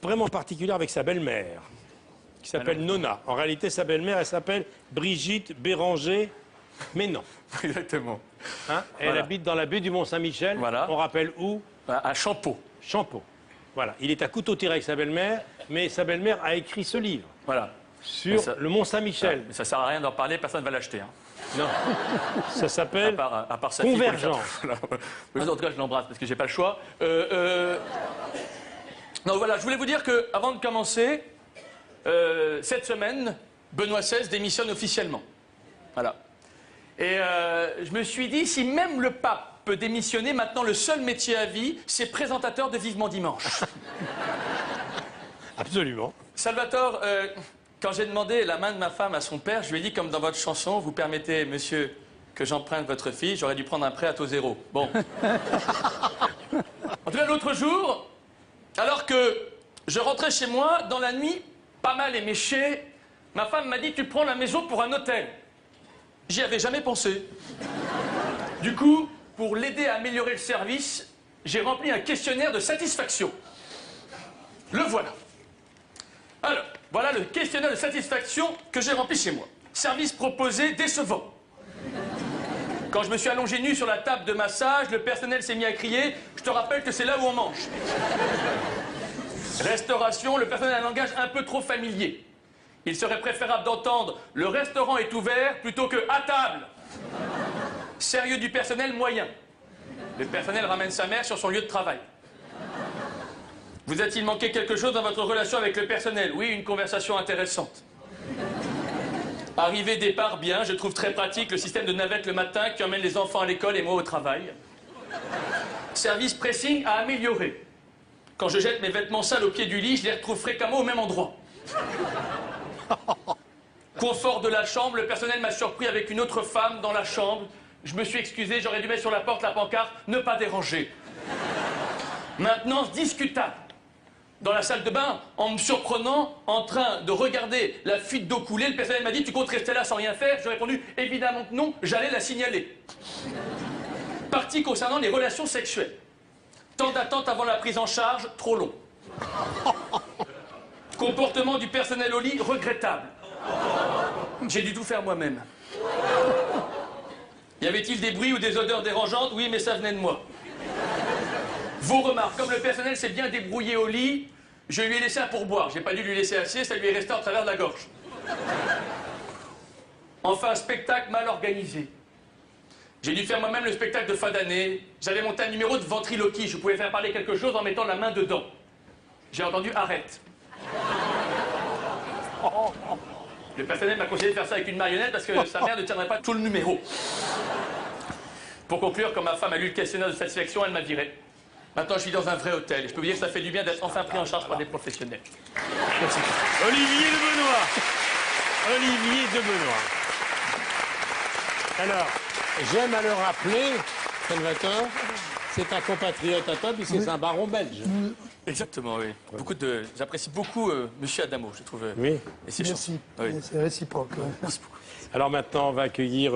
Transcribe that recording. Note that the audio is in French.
vraiment particulière avec sa belle-mère, qui s'appelle Nona. En réalité, sa belle-mère, elle s'appelle Brigitte Béranger, mais non. Exactement. Hein, elle Voilà. habite dans la baie du Mont-Saint-Michel. Voilà. On rappelle où? À Champeau. Champeau. Voilà. Il est à couteau tiré avec sa belle-mère, mais sa belle-mère a écrit ce livre Voilà. sur le Mont-Saint-Michel. Mais ça sert à rien d'en parler, personne ne va l'acheter. Hein. Non. Ça s'appelle À part sa fille, Convergence. Voilà. En tout cas, je l'embrasse parce que j'ai pas le choix. Non, voilà, je voulais vous dire que, avant de commencer, cette semaine, Benoît XVI démissionne officiellement. Voilà. Et je me suis dit, si même le pape peut démissionner, maintenant le seul métier à vie, c'est présentateur de Vivement Dimanche. Absolument. Salvatore, quand j'ai demandé la main de ma femme à son père, je lui ai dit, comme dans votre chanson, vous permettez, monsieur, que j'emprunte votre fille, j'aurais dû prendre un prêt à taux zéro. Bon. En tout cas, l'autre jour, alors que je rentrais chez moi, dans la nuit, pas mal éméché, ma femme m'a dit, tu prends la maison pour un hôtel. J'y avais jamais pensé. Du coup, pour l'aider à améliorer le service, j'ai rempli un questionnaire de satisfaction. Le voilà. Alors, voilà le questionnaire de satisfaction que j'ai rempli chez moi. Service proposé décevant. Quand je me suis allongé nu sur la table de massage, le personnel s'est mis à crier « Je te rappelle que c'est là où on mange ». Restauration, le personnel a un langage un peu trop familier. Il serait préférable d'entendre « Le restaurant est ouvert » plutôt que « À table ». Sérieux du personnel moyen. Le personnel ramène sa mère sur son lieu de travail. Vous a-t-il manqué quelque chose dans votre relation avec le personnel? Oui, une conversation intéressante. Arrivée, départ, bien. Je trouve très pratique le système de navette le matin qui emmène les enfants à l'école et moi au travail. Service pressing à améliorer. Quand je jette mes vêtements sales au pied du lit, je les retrouve fréquemment au même endroit. Confort de la chambre, le personnel m'a surpris avec une autre femme dans la chambre. Je me suis excusé, j'aurais dû mettre sur la porte la pancarte « Ne pas déranger ». Maintenance discutable. Dans la salle de bain, en me surprenant, en train de regarder la fuite d'eau coulée, le personnel m'a dit « Tu comptes rester là sans rien faire ?» J'ai répondu « Évidemment que non, j'allais la signaler ». Partie concernant les relations sexuelles. Temps d'attente avant la prise en charge, trop long. Comportement du personnel au lit, regrettable. J'ai dû tout faire moi-même. Y avait-il des bruits ou des odeurs dérangeantes? Oui, mais ça venait de moi. Vos remarques. Comme le personnel s'est bien débrouillé au lit, je lui ai laissé un pourboire. J'ai pas dû lui laisser assis, ça lui est resté en travers de la gorge. Enfin, spectacle mal organisé. J'ai dû faire moi-même le spectacle de fin d'année. J'avais monté un numéro de ventriloquie. Je pouvais faire parler quelque chose en mettant la main dedans. J'ai entendu « Arrête ». Le personnel m'a conseillé de faire ça avec une marionnette parce que sa mère ne tiendrait pas tout le numéro. Pour conclure, quand ma femme a lu le questionnaire de satisfaction, elle m'a viré. Maintenant, je suis dans un vrai hôtel. Et je peux vous dire que ça fait du bien d'être enfin pris en charge par des professionnels. Merci. Olivier de Benoît. Olivier de Benoît. Alors, j'aime à le rappeler, Salvatore, c'est un compatriote à toi puisque c'est un baron belge. Exactement, oui. J'apprécie beaucoup Monsieur Adamo, je trouve. Oui. Et ses chansons. Merci. Oui. C'est réciproque. Ouais. Merci beaucoup. Alors maintenant, on va accueillir